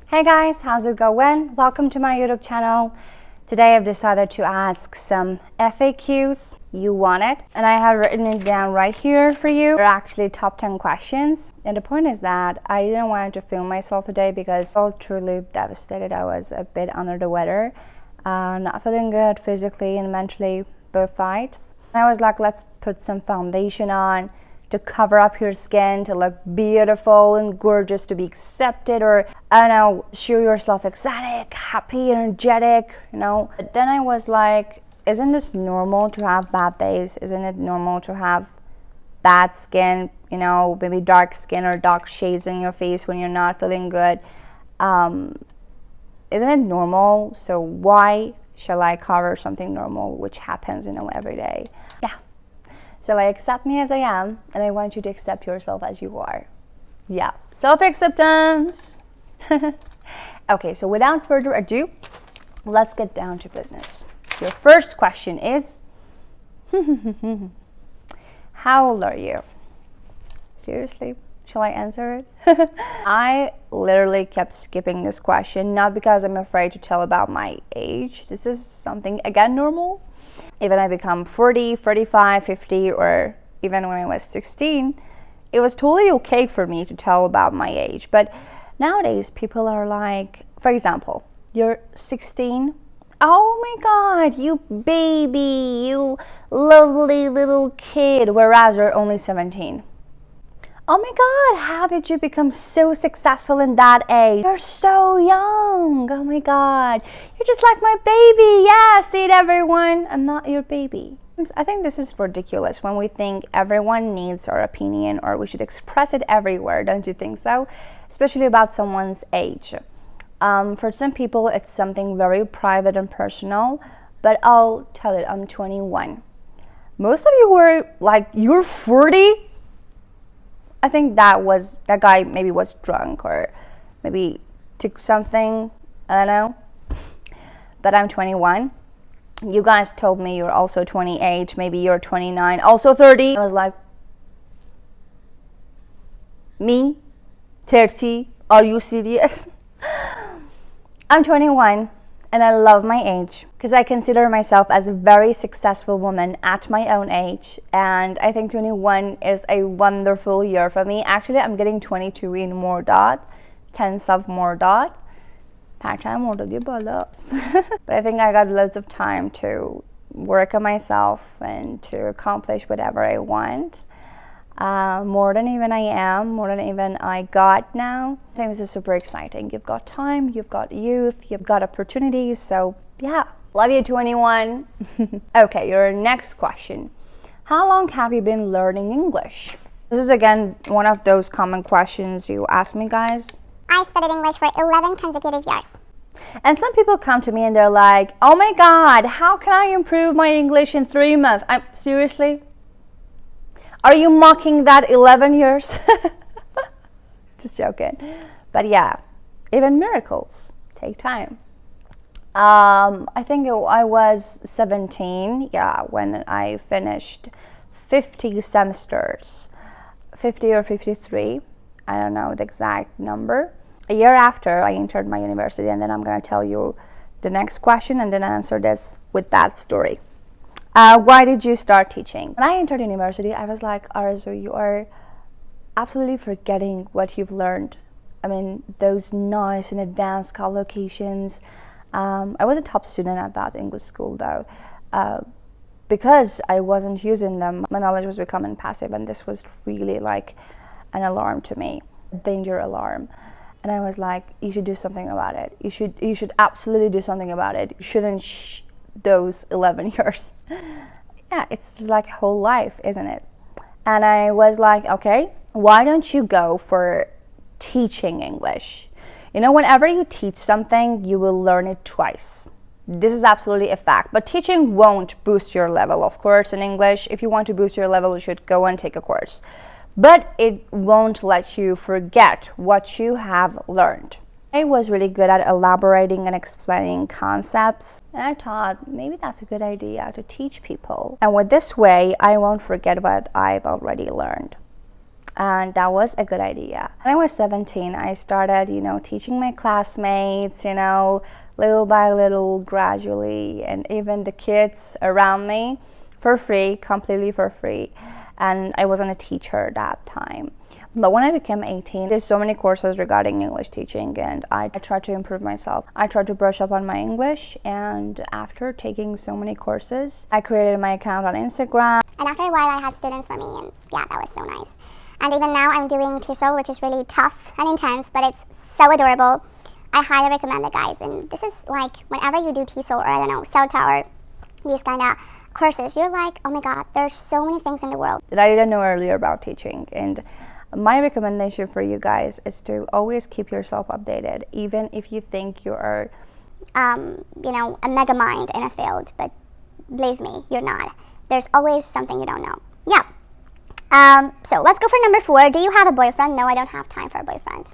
Hey guys, how's it going? Welcome to my YouTube channel. Today I've decided to ask some FAQs. You want it, and I have written it down right here for you. They're actually top 10 questions, and the point is that I didn't want to film myself today because I felt truly devastated. I was a bit under the weather, not feeling good physically and mentally, both sides. I was like, let's put some foundation on to cover up your skin, to look beautiful and gorgeous, to be accepted, or I don't know, show yourself ecstatic, happy, energetic, you know. But then I was like, isn't this normal to have bad days? Isn't it normal to have bad skin, you know, maybe dark skin or dark shades in your face when you're not feeling good? Isn't it normal? So why shall I cover something normal which happens, you know, every day? Yeah. So I accept me as I am, and I want you to accept yourself as you are. Yeah, self-acceptance. Okay, so without further ado, let's get down to business. Your first question is, how old are you? Seriously, shall I answer it? I literally kept skipping this question, not because I'm afraid to tell about my age. This is something, again, normal. Even I become 40, 45, 50, or even when I was 16, it was totally okay for me to tell about my age. But nowadays, people are like, for example, you're 16. Oh my God, you baby, you lovely little kid, whereas you're only 17. Oh my God, how did you become so successful in that age? You're so young. Oh my God, you're just like my baby. Yeah, see it, everyone. I'm not your baby. I think this is ridiculous when we think everyone needs our opinion or we should express it everywhere. Don't you think so? Especially about someone's age. For some people, it's something very private and personal, but I'll tell it, I'm 21. Most of you were like, you're 40? I think that guy maybe was drunk or maybe took something, I don't know. But I'm 21. You guys told me you're also 28, maybe you're 29, also 30. I was like, me? 30? Are you serious? I'm 21 and I love my age because I consider myself as a very successful woman at my own age, and I think 21 is a wonderful year for me. Actually, I'm getting 22 in more dot, tenths of more dot. Part-time already balas. But I think I got loads of time to work on myself and to accomplish whatever I want. More than even I am, more than even I got now. I think this is super exciting. You've got time, you've got youth, you've got opportunities, so yeah. Love you, 21. Okay, your next question. How long have you been learning English? This is again one of those common questions you ask me, guys. I studied English for 11 consecutive years. And some people come to me and they're like, oh my God, how can I improve my English in 3 months? Seriously? Are you mocking that 11 years? Just joking. But yeah, even miracles take time. I think I was 17, yeah, when I finished 50 semesters, 50 or 53. I don't know the exact number. A year after I entered my university, and then I'm going to tell you the next question and then answer this with that story. Why did you start teaching? When I entered university, I was like, Arzu, you are absolutely forgetting what you've learned. I mean, those nice and advanced collocations. I was a top student at that English school though. Because I wasn't using them, my knowledge was becoming passive, and this was really like an alarm to me, a danger alarm. And I was like, you should do something about it. You should absolutely do something about it. You shouldn't those 11 years. Yeah, it's just like whole life, isn't it? And I was like, okay, why don't you go for teaching English? You know, whenever you teach something, you will learn it twice. This is absolutely a fact. But teaching won't boost your level, of course, in English. If you want to boost your level, you should go and take a course. But it won't let you forget what you have learned. I was really good at elaborating and explaining concepts, and I thought maybe that's a good idea to teach people. And with this way, I won't forget what I've already learned. And that was a good idea. When I was 17, I started, teaching my classmates, little by little, gradually, and even the kids around me for free, completely for free. And I wasn't a teacher that time. But when I became 18, there's so many courses regarding English teaching, and I tried to improve myself. I tried to brush up on my English, and after taking so many courses, I created my account on Instagram. And after a while, I had students for me, and yeah, that was so nice. And even now, I'm doing TESOL, which is really tough and intense, but it's so adorable. I highly recommend it, guys. And this is like, whenever you do TESOL or, I don't know, CELTA or these kind of courses, you're like, oh my God, there's so many things in the world that I didn't know earlier about teaching. And my recommendation for you guys is to always keep yourself updated, even if you think you are, a mega mind in a field, but believe me, you're not. There's always something you don't know. Yeah. So let's go for number 4. Do you have a boyfriend? No, I don't have time for a boyfriend.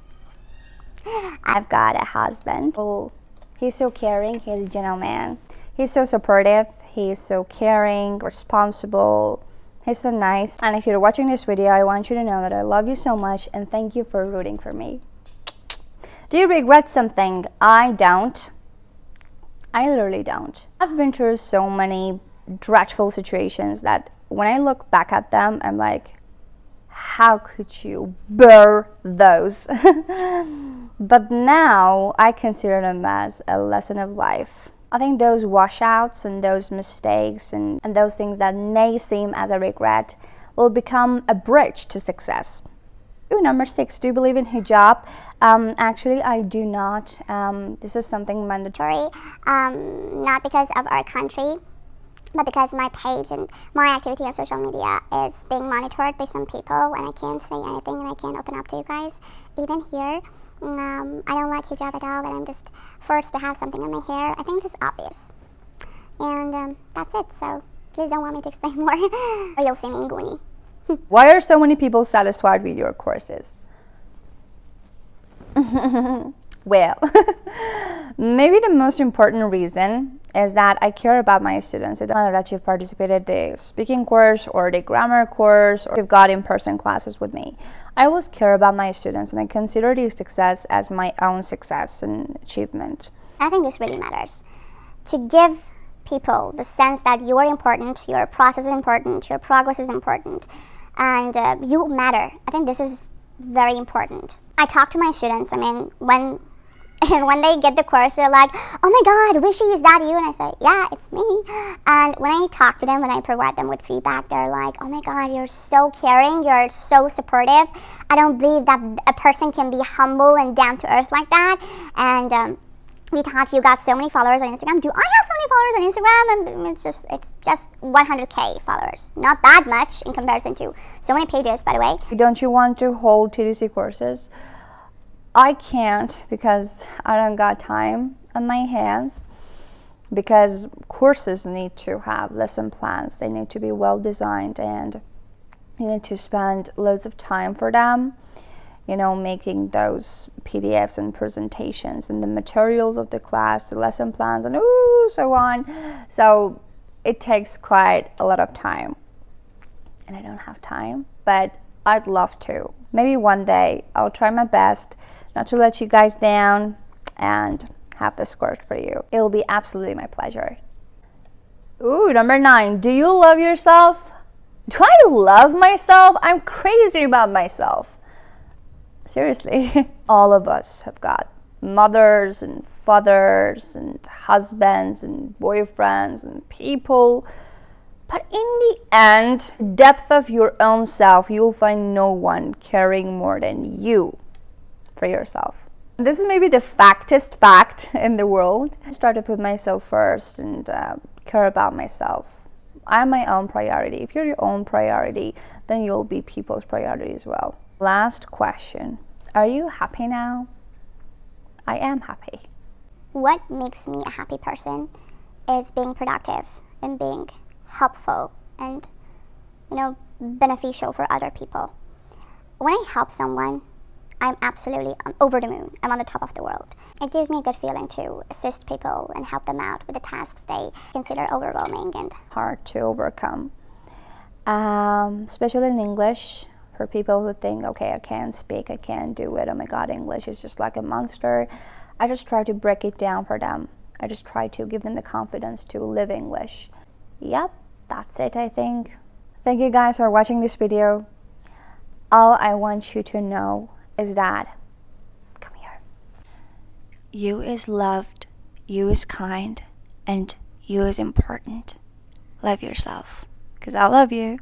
I've got a husband. Oh, he's so caring. He's a gentleman. He's so supportive. He's so caring, responsible. He's so nice. And if you're watching this video, I want you to know that I love you so much and thank you for rooting for me. Do you regret something? I don't. I literally don't. I've been through so many dreadful situations that when I look back at them, I'm like, how could you bear those? But now I consider them as a lesson of life. I think those washouts and those mistakes and those things that may seem as a regret will become a bridge to success. Number 6, do you believe in hijab? Actually, I do not. This is something mandatory. Not because of our country, but because my page and my activity on social media is being monitored by some people, and I can't say anything and I can't open up to you guys. Even here, I don't like hijab at all, and I'm just forced to have something in my hair. I think this is obvious. And that's it, so please don't want me to explain more, or you'll see me in Goonie. Why are so many people satisfied with your courses? Well, maybe the most important reason is that I care about my students. It doesn't matter that you've participated in the speaking course or the grammar course or you've got in-person classes with me. I always care about my students and I consider their success as my own success and achievement. I think this really matters. To give people the sense that you are important, your process is important, your progress is important, and you matter. I think this is very important. I talk to my students, when they get the course, they're like, oh my God, Wishi, is that you? And I say, yeah, it's me. And when I talk to them, when I provide them with feedback, they're like, oh my God, you're so caring, you're so supportive. I don't believe that a person can be humble and down to earth like that. And we talked, you got so many followers on Instagram. Do I have so many followers on Instagram? And it's just 100K followers. Not that much in comparison to so many pages, by the way. Don't you want to hold TDC courses? I can't because I don't got time on my hands, because courses need to have lesson plans. They need to be well designed and you need to spend loads of time for them, making those PDFs and presentations and the materials of the class, the lesson plans, and so on. So it takes quite a lot of time and I don't have time, but I'd love to. Maybe one day I'll try my best not to let you guys down and have this course for you. It will be absolutely my pleasure. Number 9, do you love yourself? Do I love myself? I'm crazy about myself. Seriously. All of us have got mothers and fathers and husbands and boyfriends and people. But in the end, depth of your own self, you'll find no one caring more than you for yourself. This is maybe the factest fact in the world. I start to put myself first and care about myself. I'm my own priority. If you're your own priority, then you'll be people's priority as well. Last question. Are you happy now? I am happy. What makes me a happy person is being productive and being helpful and, beneficial for other people. When I help someone, I'm over the moon. I'm on the top of the world. It gives me a good feeling to assist people and help them out with the tasks they consider overwhelming and hard to overcome. Especially in English, for people who think, okay, I can't speak, I can't do it, oh my god, English is just like a monster, I just try to break it down for them. I just try to give them the confidence to live English. Yep, that's it, I think. Thank you guys for watching this video. All I want you to know is that, come here, you is loved, you is kind, and you is important. Love yourself, because I love you.